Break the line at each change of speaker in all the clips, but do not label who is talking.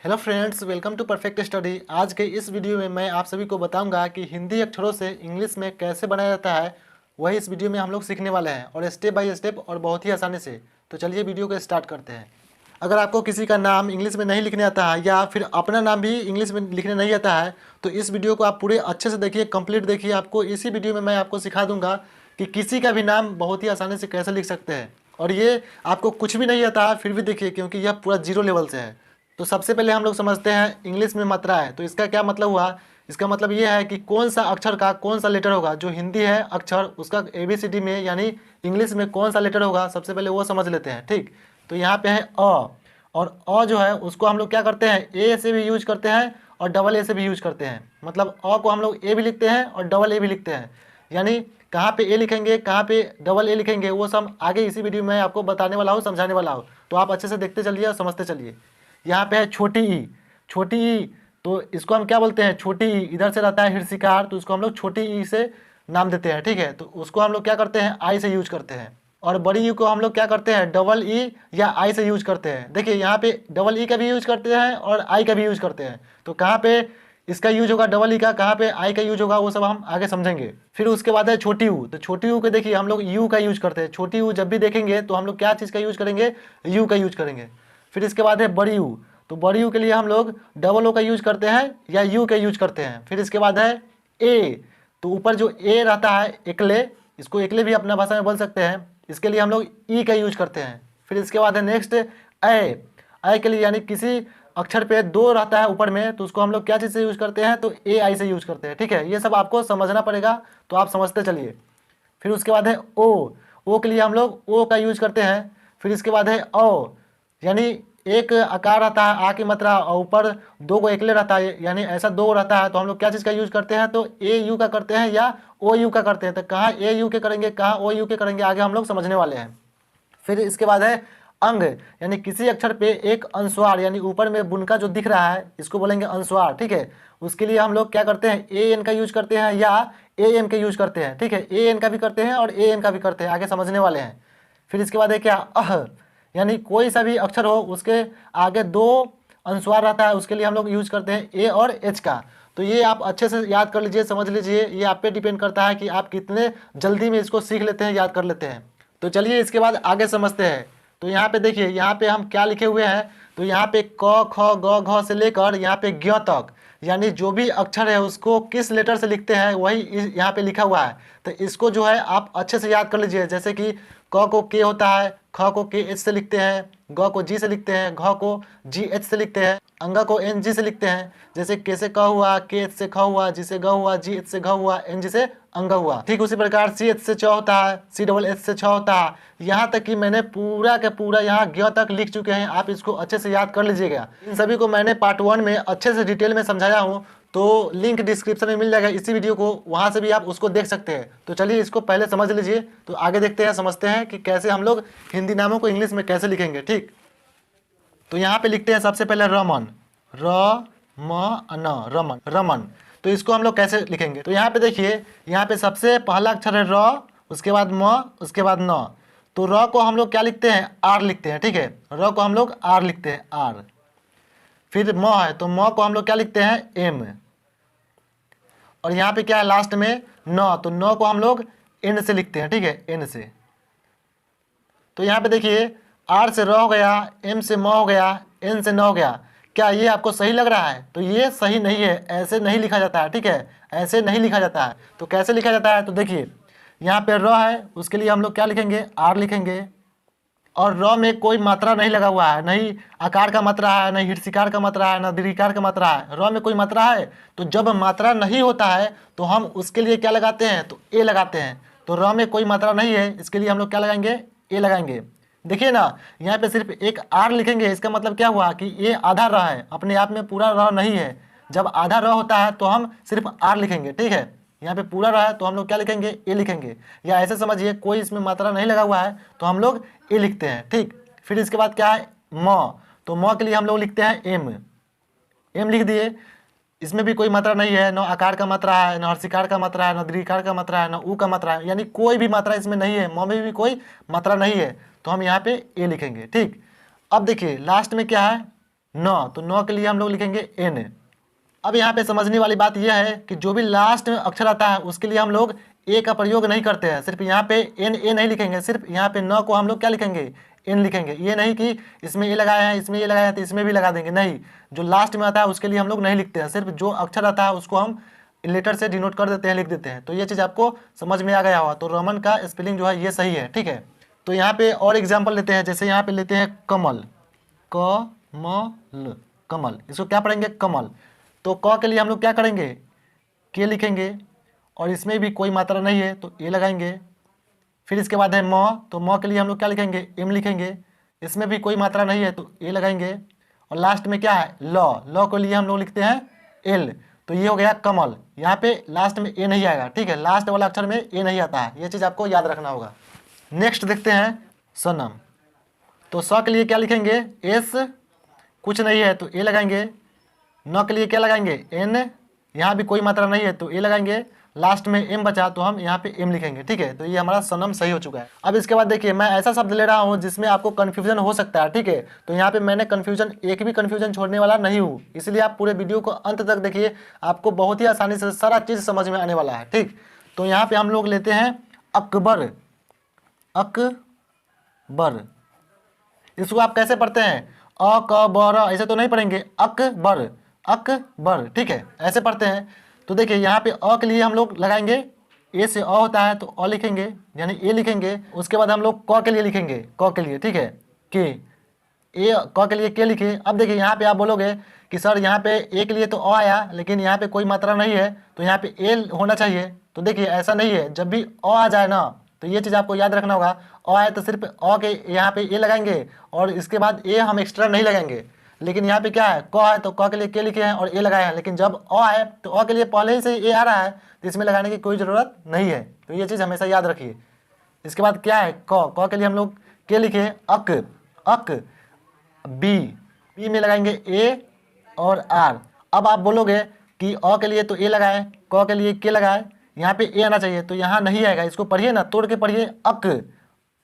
Hello friends, welcome to perfect study. आज के इस वीडियो में मैं आप सभी को बताऊंगा कि हिंदी अक्षरों से इंग्लिश में कैसे बनाया जाता है। वही इस वीडियो में हम लोग सीखने वाले हैं और स्टेप बाय स्टेप और बहुत ही आसानी से। तो चलिए वीडियो को स्टार्ट करते हैं। अगर आपको किसी का नाम इंग्लिश में नहीं लिखने आता है या फिर अपना नाम भी इंग्लिश में लिखने नहीं आता है तो इस वीडियो को आप पूरे अच्छे से देखिए, कंप्लीट देखिए। आपको इसी वीडियो में मैं आपको सिखा दूंगा कि किसी का भी नाम बहुत ही आसानी से कैसे लिख सकते हैं। और ये आपको कुछ भी नहीं आता है फिर भी देखिए, क्योंकि यह पूरा जीरो लेवल से है। तो सबसे पहले हम लोग समझते हैं इंग्लिश में मात्रा है तो इसका क्या मतलब हुआ। इसका मतलब ये है कि कौन सा अक्षर का कौन सा लेटर होगा। जो हिंदी है अक्षर उसका ABCD में यानी इंग्लिश में कौन सा लेटर होगा, सबसे पहले वो समझ लेते हैं। ठीक, तो यहाँ पे है अ, और अ जो है उसको हम लोग क्या करते हैं, ए से भी यूज करते हैं और डबल ए से भी यूज करते हैं। मतलब अ को हम लोग ए भी लिखते हैं और डबल ए भी लिखते हैं। यानी कहाँ पे ए लिखेंगे, कहाँ पे डबल ए लिखेंगे, वो सब आगे इसी वीडियो में आपको बताने वाला हूँ, समझाने वाला हूँ। तो आप अच्छे से देखते चलिए और समझते चलिए। यहाँ पे है छोटी ई। छोटी ई तो इसको हम क्या बोलते हैं, छोटी ई। इधर से रहता है हिरसिकार तो इसको हम लोग छोटी ई से नाम देते हैं। ठीक है, तो उसको हम लोग क्या करते हैं, आई से यूज करते हैं। और बड़ी ई को हम लोग क्या करते हैं, डबल ई या आई से यूज करते हैं। देखिए यहाँ पे डबल ई का भी यूज करते हैं और आई का भी यूज करते हैं। तो कहाँ पे इसका यूज होगा डबल ई का, कहाँ पे आई का यूज होगा, वो सब हम आगे समझेंगे। फिर उसके बाद है छोटी यू। तो छोटी यू के देखिए हम लोग यू का यूज करते हैं। छोटी यू जब भी देखेंगे तो हम लोग क्या चीज़ का यूज करेंगे, यू का यूज करेंगे। फिर इसके बाद है बड़ी यू। तो बड़ी यू के लिए हम लोग डबल ओ का यूज करते हैं या यू का यूज करते हैं। फिर इसके बाद है ए। तो ऊपर जो ए रहता है एकले, इसको एकले भी अपना भाषा में बोल सकते हैं, इसके लिए हम लोग ई का यूज करते हैं। फिर इसके बाद है नेक्स्ट ए के लिए, यानी किसी अक्षर पे दो रहता है ऊपर में तो उसको हम लोग क्या चीज़ से यूज करते हैं, तो ए आई से यूज करते हैं। ठीक है, ये सब आपको समझना पड़ेगा तो आप समझते चलिए। फिर उसके बाद है ओ के लिए हम लोग ओ का यूज करते हैं। फिर इसके बाद है ओ, यानी एक आकार रहता है आ की मात्रा और ऊपर दो को एकले रहता है, यानी ऐसा दो रहता है तो हम लोग क्या चीज़ का यूज करते हैं, तो ए यू का करते हैं या ओ यू का करते हैं। तो कहाँ ए यू के करेंगे, कहाँ ओ यू के करेंगे, आगे हम लोग समझने वाले हैं। फिर इसके बाद है अंग, यानी किसी अक्षर पे एक अनुस्वार यानी ऊपर में बुनका जो दिख रहा है इसको बोलेंगे अनुस्वार। ठीक है, उसके लिए हम लोग क्या करते हैं, ए एन का यूज करते हैं या ए एम का यूज करते हैं। ठीक है, ए एन का भी करते हैं और ए एम का भी करते हैं, आगे समझने वाले हैं। फिर इसके बाद है क्या अह, यानी कोई सा भी अक्षर हो उसके आगे दो अनुस्वार रहता है, उसके लिए हम लोग यूज करते हैं ए और एच का। तो ये आप अच्छे से याद कर लीजिए, समझ लीजिए। ये आप पे डिपेंड करता है कि आप कितने जल्दी में इसको सीख लेते हैं, याद कर लेते हैं। तो चलिए इसके बाद आगे समझते हैं। तो यहाँ पे देखिए, यहाँ पे हम क्या लिखे हुए हैं, तो यहाँ पे क ख ग घ से लेकर यहाँ पे ज्ञ तक, यानी जो भी अक्षर है उसको किस लेटर से लिखते हैं वही यहाँ पे लिखा हुआ है। तो इसको जो है आप अच्छे से याद कर लीजिए। जैसे कि क को के होता है, ख को के एच से लिखते हैं, ग को जी से लिखते हैं, घ को जी एच से लिखते हैं, अंगा को एन जी से लिखते हैं। जैसे के से क हुआ, के एच से ख हुआ, जी से ग हुआ, जी एच से घ हुआ, एन जी से अंगा हुआ। ठीक उसी प्रकार सी एच से च होता है, सी डबल एच से छ होता है। यहाँ तक कि मैंने पूरा के पूरा यहाँ ज्ञ तक लिख चुके हैं, आप इसको अच्छे से याद कर लीजिएगा। इन सभी को मैंने पार्ट 1 में अच्छे से डिटेल में समझाया हूँ, तो लिंक डिस्क्रिप्शन में मिल जाएगा इसी वीडियो को, वहाँ से भी आप उसको देख सकते हैं। तो चलिए इसको पहले समझ लीजिए, तो आगे देखते हैं, समझते हैं कि कैसे हम लोग हिंदी नामों को इंग्लिश में कैसे लिखेंगे। ठीक, तो यहाँ पे लिखते हैं सबसे पहले रमन, र म न, रमन, रमन। तो इसको हम लोग कैसे लिखेंगे, तो यहाँ पे देखिए, यहाँ पे सबसे पहला अक्षर है र, उसके बाद म, उसके बाद न। तो र को हम लोग क्या लिखते हैं, आर लिखते हैं। ठीक है, र को हम लोग आर लिखते हैं, आर। फिर म है तो म को हम लोग क्या लिखते हैं, एम। और यहाँ पे क्या है लास्ट में न, तो न को हम लोग एन से लिखते हैं। ठीक है, एन से। तो यहाँ पे देखिए आर से र हो गया, एम से म हो गया, एन से न हो गया। क्या ये आपको सही लग रहा है, तो ये सही नहीं है, ऐसे नहीं लिखा जाता है। ठीक है, ऐसे नहीं लिखा जाता है। तो कैसे लिखा जाता है, तो देखिए यहाँ पे र है, उसके लिए हम लोग क्या लिखेंगे, आर लिखेंगे। और र में कोई मात्रा नहीं लगा हुआ है, नहीं आकार का मात्रा है, नहीं हिर्सिकार का मात्रा है, ना दीर्घिकार का मात्रा है। र में कोई मात्रा है, तो जब मात्रा नहीं होता है तो हम उसके लिए क्या लगाते हैं, तो ए लगाते हैं। तो र में कोई मात्रा नहीं है, इसके लिए हम लोग क्या लगाएंगे, ए लगाएंगे। देखिए ना, यहाँ पे सिर्फ एक आर लिखेंगे, इसका मतलब क्या हुआ कि ये आधा र है, अपने आप में पूरा र नहीं है। जब आधा र होता है तो हम सिर्फ आर लिखेंगे। ठीक है, यहाँ पे पूरा रहा है तो हम लोग क्या लिखेंगे, ए लिखेंगे। या ऐसे समझिए कोई इसमें मात्रा नहीं लगा हुआ है तो हम लोग ए लिखते हैं। ठीक, फिर इसके बाद क्या है म, तो म के लिए हम लोग लिखते हैं एम, एम लिख दिए। इसमें भी कोई मात्रा नहीं है, न आकार का मात्रा है, न हर्षिकार का मात्रा है, न दीर्घिकार का मात्रा है, न ऊ का मात्रा है, यानी कोई भी मात्रा इसमें नहीं है। म में भी कोई मात्रा नहीं है तो हम यहाँ पे ए लिखेंगे। ठीक, अब देखिए लास्ट में क्या है, नौ, तो नौ के लिए हम लोग लिखेंगे एन। अब यहाँ पे समझने वाली बात यह है कि जो भी लास्ट में अक्षर आता है उसके लिए हम लोग ए का प्रयोग नहीं करते हैं। सिर्फ यहाँ पे एन ए नहीं लिखेंगे, सिर्फ यहाँ पे नौ को हम लोग क्या लिखेंगे, एन लिखेंगे। ये नहीं कि इसमें ए लगाया है, इसमें ए लगाया है तो इसमें भी लगा देंगे, नहीं। जो लास्ट में आता है उसके लिए हम लोग नहीं लिखते हैं, सिर्फ जो अक्षर आता है उसको हम लेटर से डिनोट कर देते हैं, लिख देते हैं। तो ये चीज़ आपको समझ में आ गया होगा। तो रमन का स्पेलिंग जो है ये सही है, ठीक है। तो यहाँ पे और एग्जाम्पल लेते हैं, जैसे यहाँ पे लेते हैं कमल, कमल, कमल, इसको क्या पढ़ेंगे, कमल। तो क के लिए हम लोग क्या करेंगे, के लिखेंगे, और इसमें भी कोई मात्रा नहीं है तो ए लगाएंगे। फिर इसके बाद है म, तो म के लिए हम लोग क्या लिखेंगे, एम लिखेंगे, इसमें भी कोई मात्रा नहीं है तो ए लगाएंगे। और लास्ट में क्या है, ल, ल के लिए हम लोग लिखते हैं एल। तो ये हो गया कमल। यहाँ पे लास्ट में ए नहीं आएगा, ठीक है, लास्ट वाला अक्षर में ए नहीं आता है, ये चीज़ आपको याद रखना होगा। नेक्स्ट देखते हैं सनम। तो स के लिए क्या लिखेंगे, एस, कुछ नहीं है तो ए लगाएंगे। न के लिए क्या लगाएंगे, एन, यहाँ भी कोई मात्रा नहीं है तो ए लगाएंगे। लास्ट में एम बचा तो हम यहाँ पे एम लिखेंगे, ठीक है। तो ये हमारा सनम सही हो चुका है। अब इसके बाद देखिए, मैं ऐसा शब्द ले रहा हूँ जिसमें आपको कन्फ्यूजन हो सकता है, ठीक है। तो यहाँ पे मैंने एक भी कन्फ्यूजन छोड़ने वाला नहीं हूँ, इसलिए आप पूरे वीडियो को अंत तक देखिए, आपको बहुत ही आसानी से सारा चीज़ समझ में आने वाला है, ठीक। तो यहाँ पे हम लोग लेते हैं अकबर, अकबर, इसको आप कैसे पढ़ते हैं, अ क ब र, ऐसे तो नहीं पढ़ेंगे, अकबर, अकबर, ठीक है, ऐसे पढ़ते हैं। तो देखिए यहाँ पे अ के लिए हम लोग लगाएंगे, ए से अ होता है तो अ लिखेंगे, यानी ए लिखेंगे। उसके बाद हम लोग क के लिए लिखेंगे, क के लिए, ठीक है, के, ए, क के लिए के लिखे। अब देखिए यहाँ पे आप बोलोगे कि सर यहाँ पे ए के लिए तो अ आया, लेकिन यहाँ पे कोई मात्रा नहीं है तो यहाँ पे ए होना चाहिए। तो देखिए ऐसा नहीं है, जब भी अ आ जाए ना तो ये चीज़ आपको याद रखना होगा, अ आए तो सिर्फ अ के यहाँ पे ए लगाएंगे और इसके बाद ए हम एक्स्ट्रा नहीं लगाएंगे। लेकिन यहाँ पे क्या है, क है तो क के लिए के लिखे हैं और ए लगाए हैं, लेकिन जब अ है तो अ के लिए पहले ही से ए आ रहा है तो इसमें लगाने की कोई ज़रूरत नहीं है। तो ये चीज़ हमेशा याद रखिए। इसके बाद क्या है, क के लिए हम लोग के लिखे, अक, अक, बी, बी में लगाएंगे ए और आर। अब आप बोलोगे कि अ के लिए तो ए लगाए, क के लिए के लगाए, यहाँ पे ए आना चाहिए, तो यहाँ नहीं आएगा, इसको पढ़िए ना, तोड़ के पढ़िए। अक,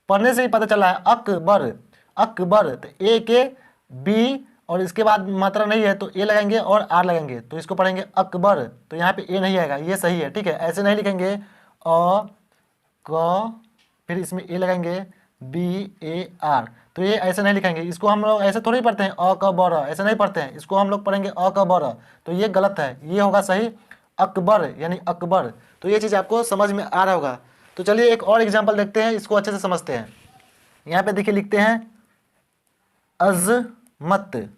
पढ़ने से ही पता चला है, अकबर, अकबर, तो ए के बी और इसके बाद मात्रा नहीं है तो ए लगाएंगे और आर लगाएंगे, तो इसको पढ़ेंगे अकबर। तो यहाँ पे ए नहीं आएगा, ये सही है, ठीक है। ऐसे नहीं लिखेंगे अ क, फिर इसमें ए लगाएंगे, बी ए आर, तो ये ऐसे नहीं लिखेंगे। इसको हम लोग ऐसे थोड़ी पढ़ते हैं अ क ब र, ऐसे नहीं पढ़ते हैं, इसको हम लोग पढ़ेंगे अ क ब र, तो ये गलत है, ये होगा सही अकबर यानी अकबर। तो ये चीज़ आपको समझ में आ रहा होगा। तो चलिए एक और एग्जाम्पल देखते हैं, इसको अच्छे से समझते हैं। यहाँ पे देखिए लिखते हैं अजमत,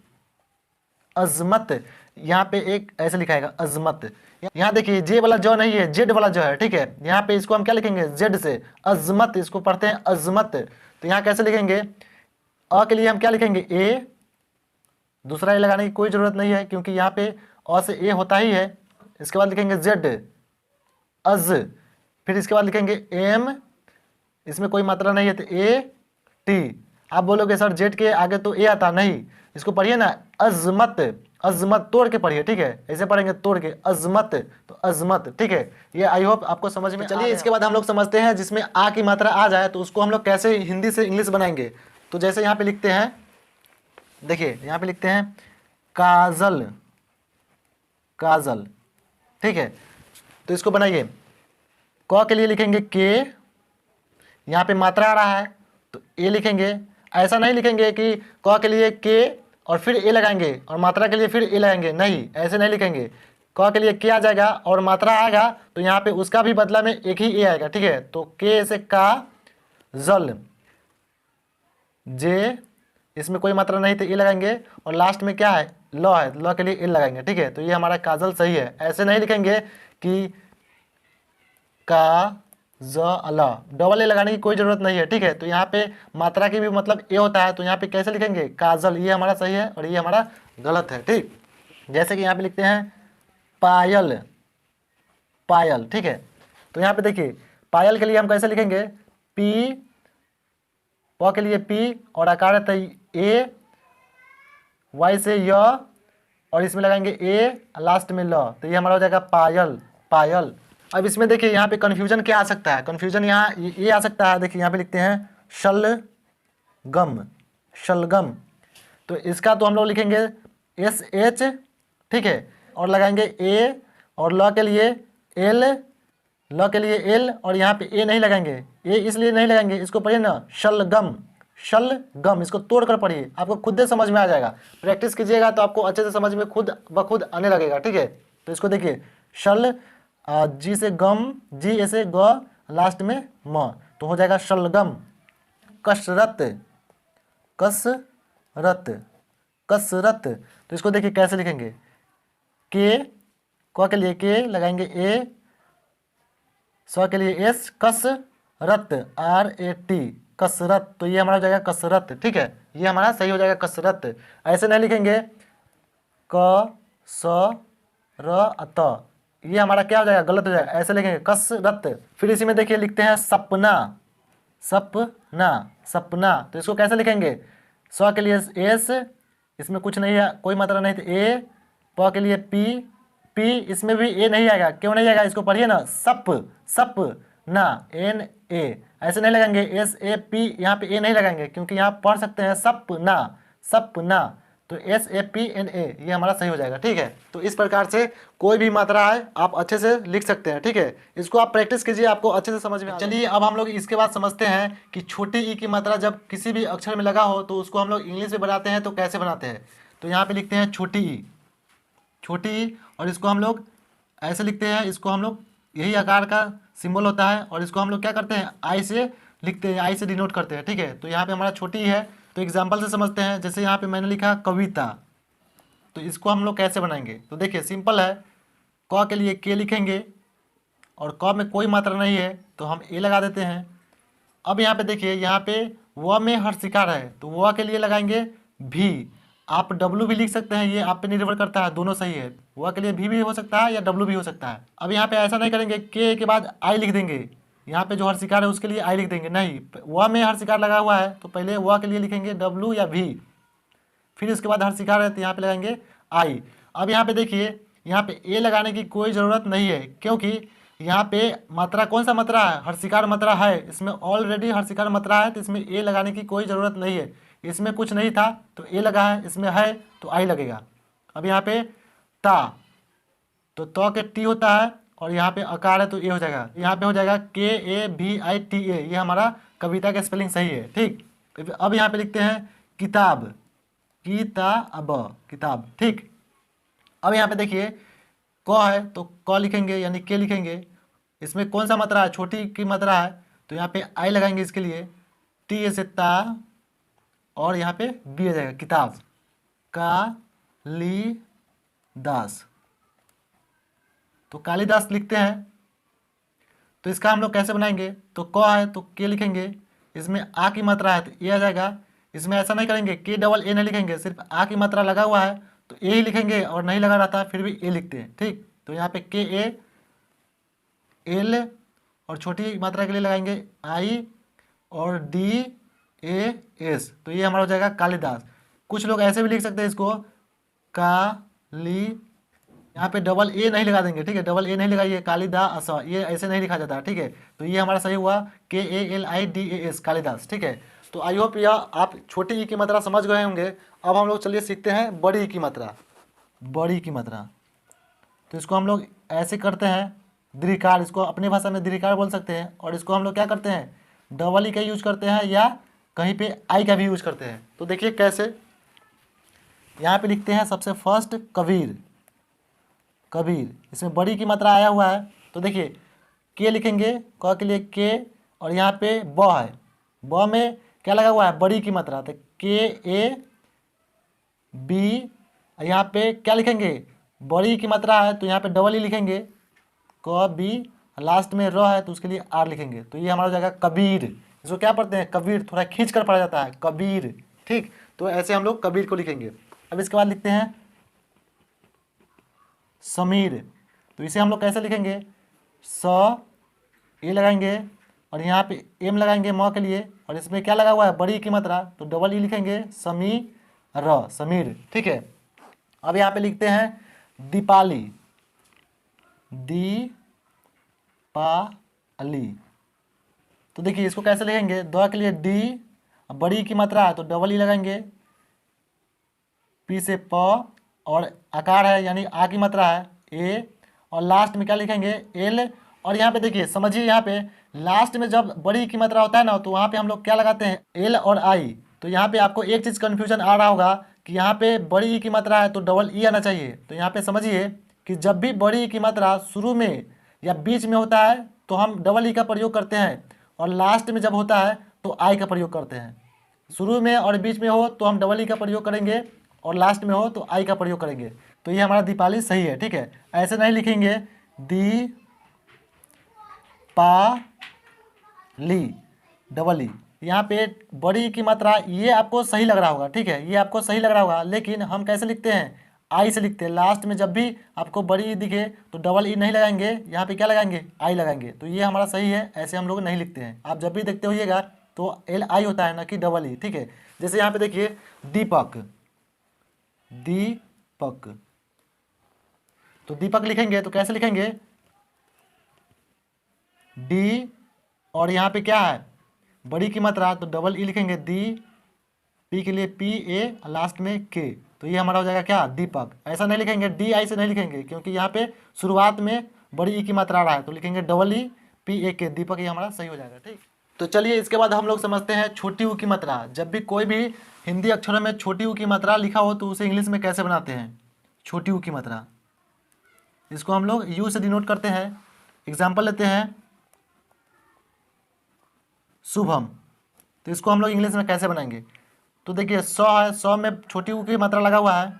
अजमत, यहाँ पे एक ऐसे लिखाएगा अजमत। यहाँ देखिए जे वाला जो नहीं है, जेड वाला जो है, ठीक है। यहाँ पे इसको हम क्या लिखेंगे, जेड से, अजमत, इसको पढ़ते हैं अजमत। तो यहाँ कैसे लिखेंगे, अ के लिए हम क्या लिखेंगे, ए, दूसरा ए लगाने की कोई ज़रूरत नहीं है क्योंकि यहाँ पे अ से ए होता ही है। इसके बाद लिखेंगे जेड, अज, फिर इसके बाद लिखेंगे एम, इसमें कोई मात्रा नहीं है तो ए टी। आप बोलोगे सर जेड के आगे तो ए आता, नहीं, इसको पढ़िए ना अजमत, अजमत, तोड़ के पढ़िए, ठीक है, ऐसे पढ़ेंगे तोड़ के अजमत, तो अजमत, ठीक है। ये आई होप आपको समझ में। चलिए इसके बाद हम लोग समझते हैं जिसमें आ की मात्रा आ जाए तो उसको हम लोग कैसे हिंदी से इंग्लिश बनाएंगे। तो जैसे यहाँ पे लिखते हैं, देखिए यहाँ पे लिखते हैं काजल, काजल, ठीक है। तो इसको बनाइए, क के लिए लिखेंगे के, यहाँ पे मात्रा आ रहा है तो ए लिखेंगे। ऐसा नहीं लिखेंगे कि क के लिए के और फिर ए लगाएंगे और मात्रा के लिए फिर ए लगाएंगे, नहीं, ऐसे नहीं लिखेंगे। क के लिए के आ जाएगा और मात्रा आएगा तो यहाँ पे उसका भी बदला में एक ही ए आएगा, ठीक है। तो के से का, जल, जे, इसमें कोई मात्रा नहीं तो ए लगाएंगे और लास्ट में क्या है, ल है, ल के लिए ए लगाएंगे, ठीक है। तो ये हमारा काजल सही है। ऐसे नहीं लिखेंगे कि का ज अला, डबल ए लगाने की कोई ज़रूरत नहीं है, ठीक है। तो यहाँ पे मात्रा की भी मतलब ए होता है, तो यहाँ पे कैसे लिखेंगे, काजल, ये हमारा सही है और ये हमारा गलत है, ठीक। जैसे कि यहाँ पे लिखते हैं पायल, पायल, ठीक है। तो यहाँ पे देखिए पायल के लिए हम कैसे लिखेंगे, पी, प के लिए पी और आकार है ए, वाई से य और इसमें लगाएंगे ए, लास्ट में ल, तो ये हमारा हो जाएगा पायल, पायल। अब इसमें देखिए यहाँ पे कन्फ्यूजन क्या आ सकता है, कन्फ्यूजन यहाँ ये आ सकता है। देखिए यहाँ पे लिखते हैं शलगम, शलगम, तो इसका तो हम लोग लिखेंगे एस एच, ठीक है, और लगाएंगे ए, और ल के लिए एल, ल के लिए एल, और यहाँ पे ए नहीं लगाएंगे। ए इसलिए नहीं लगाएंगे, इसको पढ़िए ना, शलगम, शलगम, इसको तोड़ कर पढ़िए, आपको खुद से समझ में आ जाएगा। प्रैक्टिस कीजिएगा तो आपको अच्छे से समझ में खुद ब खुद आने लगेगा, ठीक है। तो इसको देखिए, शल, जी से गम, जी ऐसे ग, लास्ट में म, तो हो जाएगा शलगम। कसरत, कसरत, कसरत, तो इसको देखिए कैसे लिखेंगे, के, क के लिए के लगाएंगे ए, स के लिए एस, कसरत, आर ए टी, कसरत, तो ये हमारा हो जाएगा कसरत, ठीक है, ये हमारा सही हो जाएगा कसरत। ऐसे नहीं लिखेंगे क स र त, ये हमारा क्या हो जाएगा, गलत हो जाएगा, ऐसे लिखेंगे कसरत। फिर इसी में देखिए लिखते हैं सपना, सपना, सपना, तो इसको कैसे लिखेंगे, स के लिए एस, इसमें कुछ नहीं है, कोई मात्रा नहीं, तो ए, प के लिए पी, पी, इसमें भी ए नहीं आएगा, क्यों नहीं आएगा, इसको पढ़िए ना, सप, सप ना, एन ए, ऐसे नहीं लगाएंगे, एस ए पी, यहाँ पे ए नहीं लगाएंगे, क्योंकि यहाँ पढ़ सकते हैं सपना, सपना, तो S A P N A, ये हमारा सही हो जाएगा, ठीक है। तो इस प्रकार से कोई भी मात्रा है आप अच्छे से लिख सकते हैं, ठीक है। इसको आप प्रैक्टिस कीजिए, आपको अच्छे से समझ में आ। चलिए अब हम लोग इसके बाद समझते हैं कि छोटी ई की मात्रा जब किसी भी अक्षर में लगा हो तो उसको हम लोग इंग्लिश में बनाते हैं तो कैसे बनाते हैं। तो यहाँ पे लिखते हैं छोटी ई, छोटी ई, और इसको हम लोग ऐसे लिखते हैं, इसको हम लोग यही आकार का सिंबल होता है, और इसको हम लोग क्या करते हैं, आई से लिखते हैं, आई से डिनोट करते हैं, ठीक है। तो यहाँ पे हमारा छोटी ई है, तो एग्जाम्पल से समझते हैं। जैसे यहाँ पे मैंने लिखा कविता, तो इसको हम लोग कैसे बनाएंगे, तो देखिए सिंपल है, क के लिए के लिखेंगे, और क में कोई मात्रा नहीं है तो हम ए लगा देते हैं। अब यहाँ पे देखिए, यहाँ पे व में हर्षिकार है, तो व के लिए लगाएंगे भी, आप डब्लू भी लिख सकते हैं, ये आप पे निर्भर करता है, दोनों सही है, व के लिए भी हो सकता है या डब्लू भी हो सकता है। अब यहाँ पे ऐसा नहीं करेंगे के बाद आई लिख देंगे, यहाँ पे जो हर्षिकार है उसके लिए आई लिख देंगे, नहीं, व में हर्षिकार लगा हुआ है तो पहले व के लिए लिखेंगे डब्लू या भी, फिर उसके बाद हर्षिकार है तो यहाँ पे लगाएंगे आई। अब यहाँ पे देखिए, यहाँ पे ए लगाने की कोई ज़रूरत नहीं है, क्योंकि यहाँ पे मात्रा कौन सा मात्रा है, हर्षिकार मात्रा है, इसमें ऑलरेडी हर्षिकार मात्रा है, तो इसमें ए लगाने की कोई ज़रूरत नहीं है। इसमें कुछ नहीं था तो ए लगा है, इसमें है तो आई लगेगा। अब यहाँ पे ता, तो त के टी होता है, और यहाँ पे आकार है तो ए हो जाएगा, यहाँ पे हो जाएगा के ए भी आई टी ए, ये हमारा कविता का स्पेलिंग सही है, ठीक। अब यहाँ पे लिखते हैं किताब, किताब, किताब, ठीक। अब यहाँ पे देखिए क है तो क लिखेंगे यानी के लिखेंगे, इसमें कौन सा मात्रा है, छोटी की मात्रा है, तो यहाँ पे आई लगाएंगे इसके लिए, टी से ता, और यहाँ पे बी आ जाएगा किताब, कालीदास, तो कालिदास लिखते हैं। तो इसका हम लोग कैसे बनाएंगे, तो क है तो के लिखेंगे, इसमें आ की मात्रा है तो ए आ जाएगा, इसमें ऐसा नहीं करेंगे के डबल ए नहीं लिखेंगे, सिर्फ आ की मात्रा लगा हुआ है तो ए ही लिखेंगे, और नहीं लगा रहता है फिर भी ए लिखते हैं, ठीक। तो यहाँ पे के ए एल, और छोटी मात्रा के लिए लगाएंगे आई, और डी ए एस, तो ये हमारा हो जाएगा कालिदास। कुछ लोग ऐसे भी लिख सकते हैं इसको, काली, यहाँ पे डबल ए नहीं लगा देंगे, ठीक है, डबल ए नहीं लगाइए, कालिदास, ये ऐसे नहीं लिखा जाता है, ठीक है। तो ये हमारा सही हुआ के A L I D A S, Kalidas, ठीक है। तो आई होप यह आप छोटी ई की मात्रा समझ गए होंगे। अब हम लोग चलिए सीखते हैं बड़ी ई की मात्रा, बड़ी की मात्रा। तो इसको हम लोग ऐसे करते हैं, दीर्घकार, इसको अपनी भाषा में दीर्घकार बोल सकते हैं, और इसको हम लोग क्या करते हैं, डबल ई का यूज करते हैं, या कहीं पे आई का भी यूज करते हैं। तो देखिए कैसे, यहाँ पे लिखते हैं सबसे फर्स्ट कबीर, कबीर, इसमें बड़ी की मात्रा आया हुआ है, तो देखिए के लिखेंगे, क के लिए के, और यहाँ पे ब है, ब में क्या लगा हुआ है, बड़ी की मात्रा, तो के ए बी, यहाँ पे क्या लिखेंगे, बड़ी की मात्रा है तो यहाँ पे डबल ई लिखेंगे, क बी, लास्ट में र है तो उसके लिए आर लिखेंगे, तो ये हमारा हो जाएगा कबीर। इसको क्या पढ़ते हैं, कबीर, थोड़ा खींच कर पढ़ा जाता है, कबीर, ठीक। तो ऐसे हम लोग कबीर को लिखेंगे। अब इसके बाद लिखते हैं समीर, तो इसे हम लोग कैसे लिखेंगे, स ए लगाएंगे, और यहाँ पे एम लगाएंगे म के लिए, और इसमें क्या लगा हुआ है, बड़ी की मात्रा, तो डबल ई लिखेंगे, समीर, समीर, ठीक है। अब यहाँ पे लिखते हैं दीपाली, दीपाली, तो देखिए इसको कैसे लिखेंगे, द के लिए डी, बड़ी की मात्रा है तो डबल ई लगाएंगे, पी से प, और आकार है यानी आ की मात्रा है ए, और लास्ट में क्या लिखेंगे एल। और यहाँ पे देखिए समझिए, यहाँ पे लास्ट में जब बड़ी की मात्रा होता है ना तो वहाँ पे हम लोग क्या लगाते हैं एल और आई। तो यहाँ पे आपको एक चीज़ कन्फ्यूजन आ रहा होगा कि यहाँ पे बड़ी ई की मात्रा है तो डबल ई आना चाहिए। तो यहाँ पे समझिए कि जब भी बड़ी ई की मात्रा शुरू में या बीच में होता है तो हम डबल ई का प्रयोग करते हैं, और लास्ट में जब होता है तो आई का प्रयोग करते हैं। शुरू में और बीच में हो तो हम डबल ई का प्रयोग करेंगे, और लास्ट में हो तो आई का प्रयोग करेंगे। तो ये हमारा दीपाली सही है, ठीक है। ऐसे नहीं लिखेंगे दी पा ली डबल ई, यहाँ पे बड़ी की मात्रा ये आपको सही लग रहा होगा, ठीक है, ये आपको सही लग रहा होगा। लेकिन हम कैसे लिखते हैं आई से लिखते हैं। लास्ट में जब भी आपको बड़ी ई दिखे तो डबल ई नहीं लगाएंगे, यहाँ पे क्या लगाएंगे आई लगाएंगे। तो ये हमारा सही है, ऐसे हम लोग नहीं लिखते हैं। आप जब भी देखते होइएगा तो एल आई होता है ना कि डबल ई, ठीक है। जैसे यहाँ पे देखिए दीपक, दीपक, तो दीपक लिखेंगे तो कैसे लिखेंगे डी, और यहाँ पे क्या है बड़ी की मात्रा तो डबल ई लिखेंगे दी, पी के लिए पी ए, लास्ट में के। तो ये हमारा हो जाएगा क्या दीपक। ऐसा नहीं लिखेंगे डी आई से नहीं लिखेंगे, क्योंकि यहाँ पे शुरुआत में बड़ी ई की मात्रा आ रहा है, तो लिखेंगे डबल ई पी ए के, दीपक। ये हमारा सही हो जाएगा, ठीक। तो चलिए इसके बाद हम लोग समझते हैं छोटी ऊ की मात्रा। जब भी कोई भी हिंदी अक्षरों में छोटी ऊ की मात्रा लिखा हो तो उसे इंग्लिश में कैसे बनाते हैं छोटी ऊ की मात्रा। इसको हम लोग यू से डिनोट करते हैं। एग्जाम्पल लेते हैं शुभम, तो इसको हम लोग इंग्लिश में कैसे बनाएंगे। तो देखिए 100 है, 100 में छोटी ऊ की मात्रा लगा हुआ है,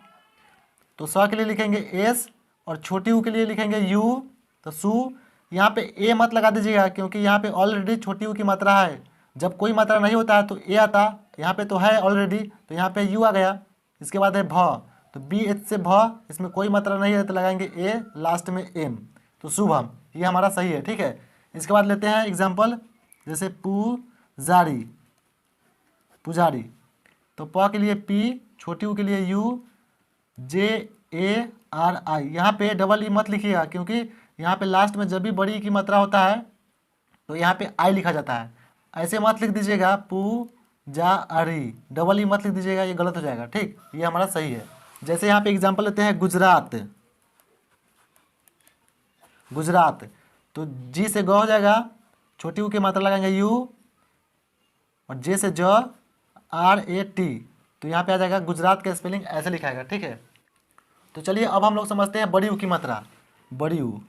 तो 100 के लिए लिखेंगे एस, और छोटी ऊ के लिए लिखेंगे यू, तो सू। यहाँ पे ए मत लगा दीजिएगा, क्योंकि यहाँ पे ऑलरेडी छोटी ऊ की मात्रा है। जब कोई मात्रा नहीं होता है तो ए आता, यहाँ पे तो है ऑलरेडी, तो यहाँ पे यू आ गया। इसके बाद है भ, तो बी एच से भ, इसमें कोई मात्रा नहीं है तो लगाएंगे ए, लास्ट में एम, तो शुभम। ये हमारा सही है, ठीक है। इसके बाद लेते हैं एग्जाम्पल, जैसे पुजारी, पुजारी, तो प के लिए पी, छोटी ऊ के लिए यू, जे ए आर आई। यहाँ पे डबल ई मत लिखिएगा, क्योंकि यहाँ पे लास्ट में जब भी बड़ी की मात्रा होता है तो यहाँ पे आई लिखा जाता है। ऐसे मत लिख दीजिएगा पुजारी, डबल ई मत लिख दीजिएगा, ये गलत हो जाएगा, ठीक। ये हमारा सही है। जैसे यहाँ पे एग्जाम्पल लेते हैं गुजरात, गुजरात, तो जी से ग हो जाएगा, छोटी ऊ की मात्रा लगाएंगे यू, और जे से ज आर ए टी, तो यहाँ पे आ जाएगा गुजरात का स्पेलिंग ऐसे लिखाएगा, ठीक है। तो चलिए अब हम लोग समझते हैं बड़ी ऊ की मात्रा। बड़ी ऊ,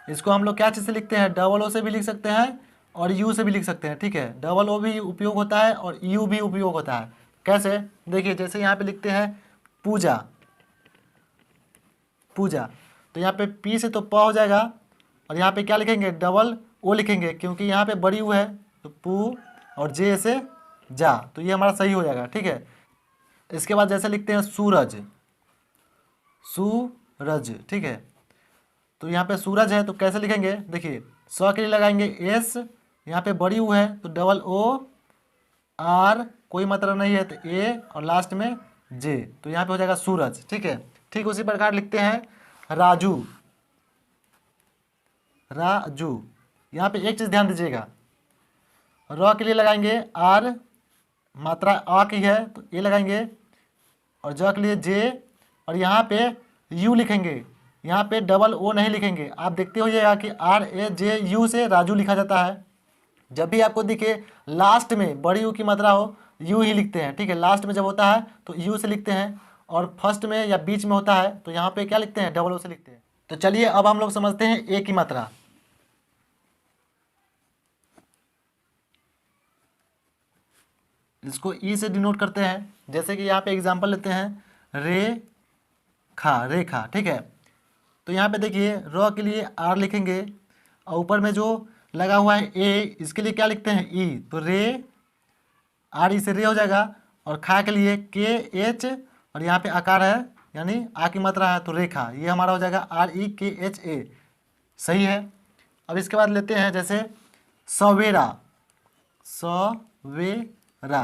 इसको हम लोग क्या चीज़ से लिखते हैं, डबल ओ से भी लिख सकते हैं और यू से भी लिख सकते हैं, ठीक है। डबल ओ भी उपयोग होता है और यू भी उपयोग होता है। कैसे, देखिए जैसे यहाँ पे लिखते हैं पूजा, पूजा, तो यहाँ पे पी से तो प हो जाएगा, और यहाँ पे क्या लिखेंगे डबल ओ लिखेंगे, क्योंकि यहाँ पे बड़ी ऊ है, तो पू, और जे से जा, तो ये हमारा सही हो जाएगा, ठीक है। इसके बाद जैसे लिखते हैं सूरज, सूरज, ठीक है। तो यहाँ पे सूरज है तो कैसे लिखेंगे, देखिए 100 के लिए लगाएंगे एस, यहाँ पे बड़ी ऊ है तो डबल ओ, आर कोई मात्रा नहीं है तो ए, और लास्ट में जे, तो यहाँ पे हो जाएगा सूरज, ठीक है। ठीक उसी प्रकार लिखते हैं राजू, राजू, यहाँ पे एक चीज़ ध्यान दीजिएगा, र के लिए लगाएंगे आर, मात्रा आ की है तो ए लगाएंगे, और ज के लिए जे, और यहाँ पे यू लिखेंगे, यहाँ पे डबल ओ नहीं लिखेंगे। आप देखते होइएगा कि आर ए जे यू से राजू लिखा जाता है। जब भी आपको दिखे लास्ट में बड़ी यू की मात्रा हो यू ही लिखते हैं, ठीक है। लास्ट में जब होता है तो यू से लिखते हैं, और फर्स्ट में या बीच में होता है तो यहाँ पे क्या लिखते हैं डबल ओ से लिखते हैं। तो चलिए अब हम लोग समझते हैं ए की मात्रा। इसको ई से डिनोट करते हैं, जैसे कि यहाँ पे एग्जांपल लेते हैं रेखा, रेखा, ठीक है। तो यहाँ पे देखिए र के लिए आर लिखेंगे, और ऊपर में जो लगा हुआ है ए, इसके लिए क्या लिखते हैं ई, तो रे, आर ई से रे हो जाएगा, और खा के लिए के एच, और यहाँ पे आकार है यानी आ की मात्रा है तो रेखा, ये हमारा हो जाएगा आर ई के एच ए, सही है। अब इसके बाद लेते हैं जैसे सवेरा, सवेरा,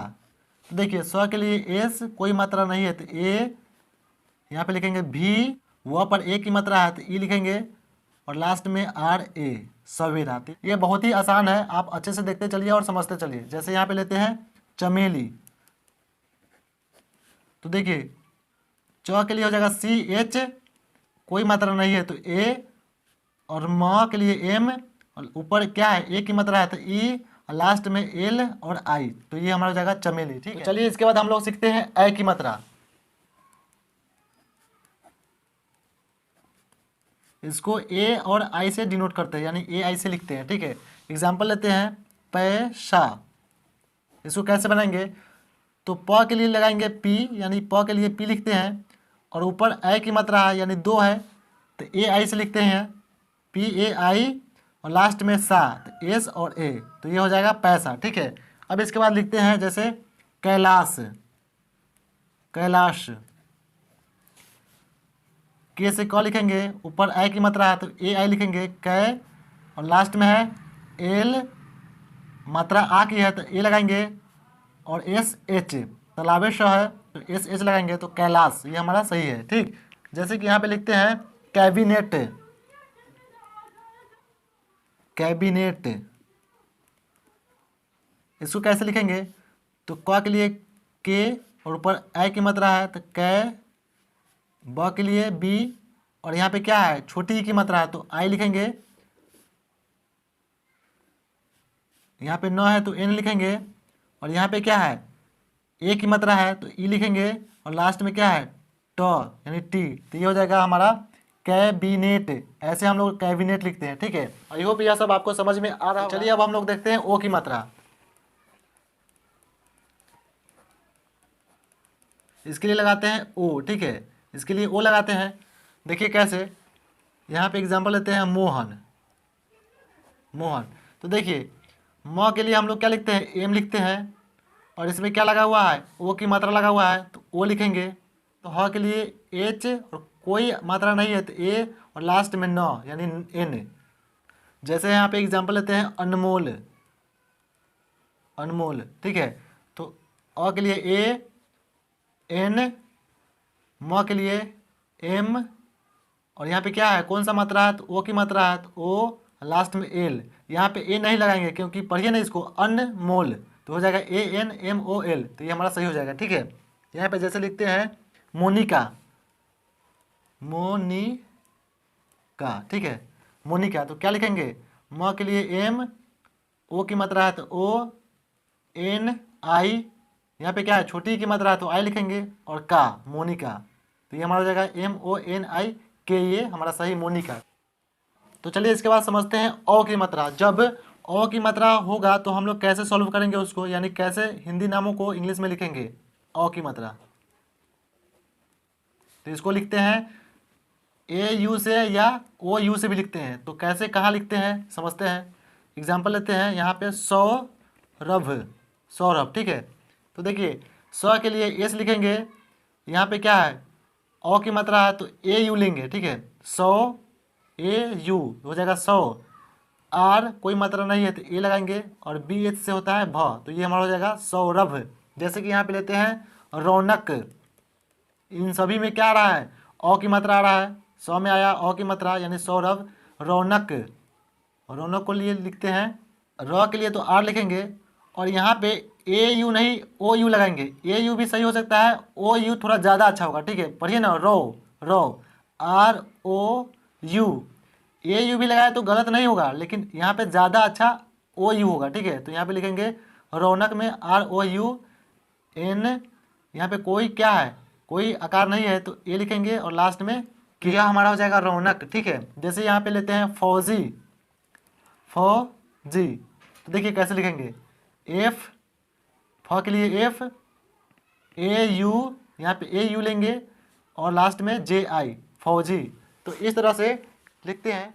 तो देखिए 100 के लिए एस कोई मात्रा नहीं है तो ए, यहाँ पे लिखेंगे भी, वह पर ए की मात्रा है तो ई लिखेंगे, और लास्ट में आर ए, सवेरा। ये बहुत ही आसान है, आप अच्छे से देखते चलिए और समझते चलिए। जैसे यहाँ पे लेते हैं चमेली, तो देखिए च के लिए हो जाएगा CH, कोई मात्रा नहीं है तो A, और म के लिए M, और ऊपर क्या है ए की मात्रा है तो E, और लास्ट में L और I, तो ये हमारा हो जाएगा चमेली। ठीक है, चलिए इसके बाद हम लोग सीखते हैं ए की मात्रा। इसको ए और आई से डिनोट करते हैं, यानी ए आई से लिखते हैं। ठीक है, एग्जाम्पल लेते हैं पैसा। इसको कैसे बनाएंगे, तो प के लिए लगाएंगे P, यानी प के लिए P लिखते हैं, और ऊपर ए की मात्रा है यानी 2 है तो ए आई से लिखते हैं PAI, और लास्ट में सा तो S और A, तो ये हो जाएगा पैसा। ठीक है, अब इसके बाद लिखते हैं जैसे कैलाश, कैलाश के से क लिखेंगे, ऊपर आई की मात्रा है तो AI लिखेंगे कै, और लास्ट में है एल, मात्रा आ की है तो ए लगाएंगे, और SH तालाबेश है तो SH लगाएंगे, तो कैलाश ये हमारा सही है। ठीक, जैसे कि यहाँ पे लिखते हैं कैबिनेट, कैबिनेट, इसको कैसे लिखेंगे, तो क के लिए के, और ऊपर आई की मात्रा है तो कै, ब के लिए B, और यहाँ पे क्या है छोटी ई की मात्रा है तो आई लिखेंगे, यहाँ पे 9 है तो N लिखेंगे, और यहाँ पे क्या है ए की मात्रा है तो ई लिखेंगे, और लास्ट में क्या है ट यानी टी, तो ये हो जाएगा हमारा कैबिनेट। ऐसे हम लोग कैबिनेट लिखते हैं। ठीक है, आई होप यह सब आपको समझ में आ रहा है। चलिए अब हम लोग देखते हैं ओ की मात्रा। इसके लिए लगाते हैं ओ। ठीक है, इसके लिए ओ लगाते हैं, देखिए कैसे, यहाँ पे एग्जांपल लेते हैं मोहन, मोहन। तो देखिए म के लिए हम लोग क्या लिखते हैं एम लिखते हैं, और इसमें क्या लगा हुआ है ओ की मात्रा लगा हुआ है तो ओ लिखेंगे, तो ह के लिए एच, और कोई मात्रा नहीं है तो ए, और लास्ट में न यानी एन। जैसे यहाँ पे एग्जांपल लेते हैं अनमोल, अनमोल। ठीक है, तो अ के लिए ए, एन, म के लिए एम, और यहाँ पे क्या है कौन सा मात्रा है तो ओ की मात्रा है तो ओ, लास्ट में एल। यहाँ पे ए नहीं लगाएंगे क्योंकि पढ़िए ना इसको, अनमोल, तो हो जाएगा ANMOL, तो ये हमारा सही हो जाएगा। ठीक है, यहाँ पे जैसे लिखते हैं मोनिका, मोनिका। ठीक है, मोनिका, तो क्या लिखेंगे म के लिए एम, ओ की मात्रा है तो ओ, एन आई, यहाँ पे क्या है छोटी की मात्रा है तो आई लिखेंगे, और का मोनिका, तो ये हमारा हो जाएगा MONIK, ये हमारा सही मोनिका। तो चलिए इसके बाद समझते हैं ओ की मात्रा। जब ओ की मात्रा होगा तो हम लोग कैसे सॉल्व करेंगे उसको, यानी कैसे हिंदी नामों को इंग्लिश में लिखेंगे ओ की मात्रा। तो इसको लिखते हैं AU से या OU से भी लिखते हैं, तो कैसे कहाँ लिखते हैं समझते हैं। एग्जाम्पल लेते हैं यहाँ पे सौरभ, सौरभ। ठीक है, तो देखिए सौ के लिए एस लिखेंगे, यहाँ पे क्या है ओ की मात्रा है तो AU लेंगे। ठीक है, सौ AU हो जाएगा 100, आर कोई मात्रा नहीं है तो ए लगाएंगे, और BH से होता है भ, तो ये हमारा हो जाएगा सौरभ। जैसे कि यहाँ पे लेते हैं रौनक, इन सभी में क्या आ रहा है ओ की मात्रा आ रहा है, 100 में आया ओ की मात्रा यानी सौरभ, रौनक। रौनक को लिए लिखते हैं र के लिए तो आर लिखेंगे, और यहाँ पे AU नहीं OU लगाएंगे। AU भी सही हो सकता है, OU थोड़ा ज़्यादा अच्छा होगा। ठीक है, पढ़िए ना, रो, रो, ROU, AU भी लगाए तो गलत नहीं होगा, लेकिन यहाँ पे ज़्यादा अच्छा OU होगा। ठीक है, तो यहाँ पे लिखेंगे रौनक में ROUN, यहाँ पे कोई क्या है कोई आकार नहीं है तो ए लिखेंगे, और लास्ट में किया हमारा हो जाएगा रौनक। ठीक है, जैसे यहाँ पे लेते हैं फौजी, फौजी, तो देखिए कैसे लिखेंगे एफ, फ के लिए F, AU, यहाँ पे AU लेंगे, और लास्ट में JI, फौजी। तो इस तरह से लिखते हैं।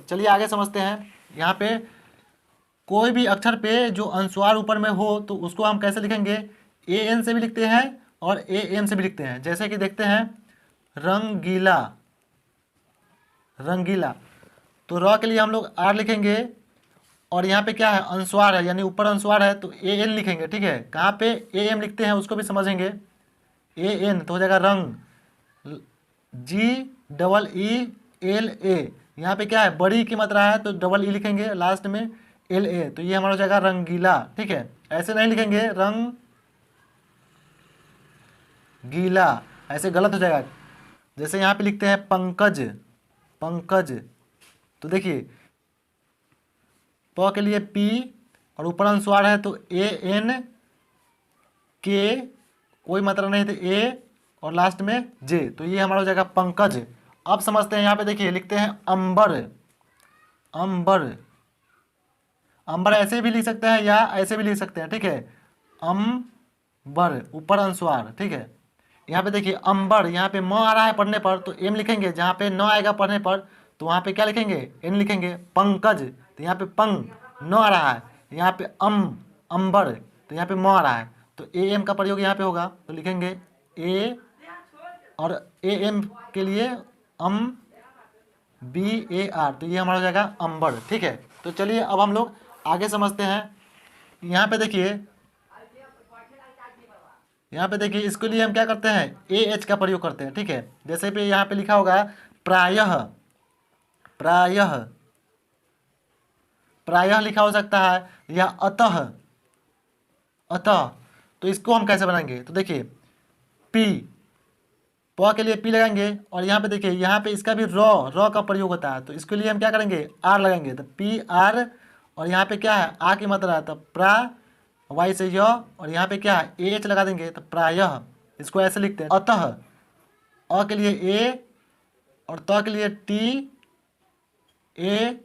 चलिए आगे समझते हैं। यहाँ पे कोई भी अक्षर पे जो अनुस्वार ऊपर में हो तो उसको हम कैसे लिखेंगे, AN से भी लिखते हैं और AM से भी लिखते हैं। जैसे कि देखते हैं रंगीला, रंगीला, तो र के लिए हम लोग R लिखेंगे, और यहाँ पे क्या है अनुस्वार है यानी ऊपर अनुस्वार है तो AN लिखेंगे। ठीक है, कहाँ पे AM लिखते हैं उसको भी समझेंगे, AN तो हो जाएगा रंग, GEELA, यहाँ पे क्या है बड़ी की मात्रा है तो डबल ई लिखेंगे, लास्ट में LA, तो ये हमारा हो जाएगा रंगीला। ठीक है, ऐसे नहीं लिखेंगे गीला, ऐसे गलत हो जाएगा। जैसे यहाँ पे लिखते हैं पंकज, पंकज, तो देखिए प के लिए पी और ऊपर अनुस्वार है तो ए एन के, कोई मात्रा नहीं तो ए और लास्ट में जे, तो ये हमारा हो जाएगा पंकज। अब समझते हैं, यहाँ पे देखिए लिखते हैं अंबर, अंबर, अंबर ऐसे भी लिख सकते हैं या ऐसे भी लिख सकते हैं, ठीक है। अंबर ऊपर अनुस्वार, ठीक है। यहाँ पे देखिए अंबर, यहाँ पे म आ रहा है पढ़ने पर तो एम लिखेंगे, जहाँ पे न आएगा पढ़ने पर तो वहाँ पे क्या लिखेंगे, एन लिखेंगे। पंकज, तो यहाँ पे पंग न आ रहा है, यहाँ पे अंबर, तो यहाँ पे म आ रहा है, तो ए एम का प्रयोग यहाँ पे होगा, तो लिखेंगे ए और ए एम के लिए अम बी ए आर, तो ये हमारा हो जाएगा अंबर, ठीक है। तो चलिए अब हम लोग आगे समझते हैं। यहाँ पे देखिए, यहाँ पे देखिए इसके लिए हम क्या करते हैं, ए एच का प्रयोग करते हैं, ठीक है। जैसे पे यहाँ पे लिखा होगा प्रायः, प्रायः, प्रायः लिखा हो सकता है या अतः, अतः, तो इसको हम कैसे बनाएंगे, तो देखिए पी, प के लिए पी लगाएंगे और यहाँ पे देखिए यहाँ पे इसका भी रॉ का प्रयोग होता है, तो इसके लिए हम क्या करेंगे, आर लगाएंगे, तो पी आर, और यहाँ पे क्या है आ की मात्रा है तो प्रा, वाई से य, और यहाँ पे क्या है ए एच लगा देंगे तो प्रायः, इसको ऐसे लिखते हैं। अतः, अ के लिए ए और त के लिए टी ए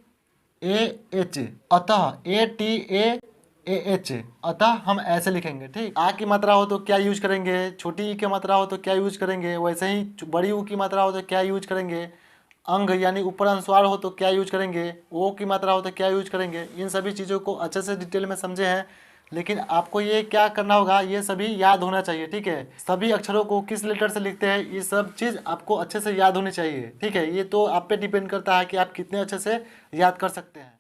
एच, अतः ए टी ए एच, अतः हम ऐसे लिखेंगे, ठीक। आ की मात्रा हो तो क्या यूज करेंगे, छोटी ई की मात्रा हो तो क्या यूज करेंगे, वैसे ही बड़ी ऊ की मात्रा हो तो क्या यूज करेंगे, अंग यानी ऊपर अनुस्वार हो तो क्या यूज करेंगे, ओ की मात्रा हो तो क्या यूज करेंगे। इन सभी चीज़ों को अच्छे से डिटेल में समझे हैं, लेकिन आपको ये क्या करना होगा, ये सभी याद होना चाहिए, ठीक है। सभी अक्षरों को किस लेटर से लिखते हैं, ये सब चीज़ आपको अच्छे से याद होनी चाहिए, ठीक है। ये तो आप पे डिपेंड करता है कि आप कितने अच्छे से याद कर सकते हैं।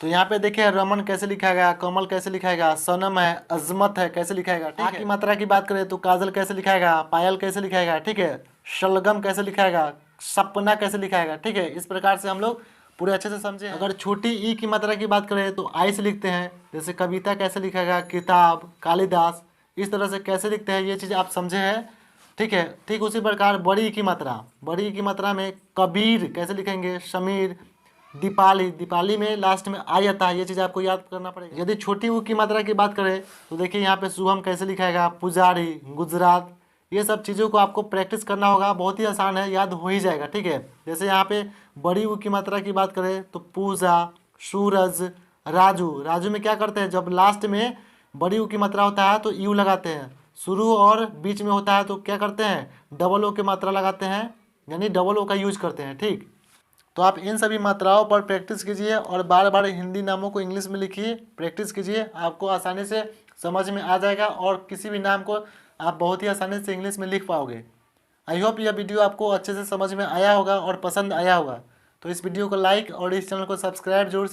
तो यहाँ पे देखिए रमन कैसे लिखाएगा, कमल कैसे लिखाएगा, सनम है, अजमत है कैसे लिखाएगा, ठीक है। की मात्रा की बात करें तो काजल कैसे लिखाएगा, पायल कैसे लिखाएगा, ठीक है। शलगम कैसे लिखाएगा, सपना कैसे लिखाएगा, ठीक है। इस प्रकार से हम लोग पूरे अच्छे से समझे। अगर छोटी ई की मात्रा की बात करें तो आई से लिखते हैं, जैसे कविता कैसे लिखाएगा, किताब, कालिदास, इस तरह से कैसे लिखते हैं, ये चीज़ आप समझे हैं, ठीक है। ठीक उसी प्रकार बड़ी ई की मात्रा, बड़ी ई की मात्रा में कबीर कैसे लिखेंगे, शमीर, दीपाली, दीपाली में लास्ट में आ जाता है, ये चीज़ आपको याद करना पड़ेगा। यदि छोटी ऊ की मात्रा की बात करें तो देखिए यहाँ पे शुभम कैसे लिखाएगा, पुजारी, गुजरात, ये सब चीज़ों को आपको प्रैक्टिस करना होगा, बहुत ही आसान है, याद हो ही जाएगा, ठीक है। जैसे यहाँ पे बड़ी ऊ की मात्रा की बात करें तो पूजा, सूरज, राजू, राजू में क्या करते हैं, जब लास्ट में बड़ी ऊ की मात्रा होता है तो यू लगाते हैं, शुरू और बीच में होता है तो क्या करते हैं, डबल ओ की मात्रा लगाते हैं, यानी डबल ओ का यूज करते हैं, ठीक। तो आप इन सभी मात्राओं पर प्रैक्टिस कीजिए और बार बार हिंदी नामों को इंग्लिश में लिखिए, प्रैक्टिस कीजिए, आपको आसानी से समझ में आ जाएगा और किसी भी नाम को आप बहुत ही आसानी से इंग्लिश में लिख पाओगे। आई होप यह वीडियो आपको अच्छे से समझ में आया होगा और पसंद आया होगा। तो इस वीडियो को लाइक और इस चैनल को सब्सक्राइब जरूर से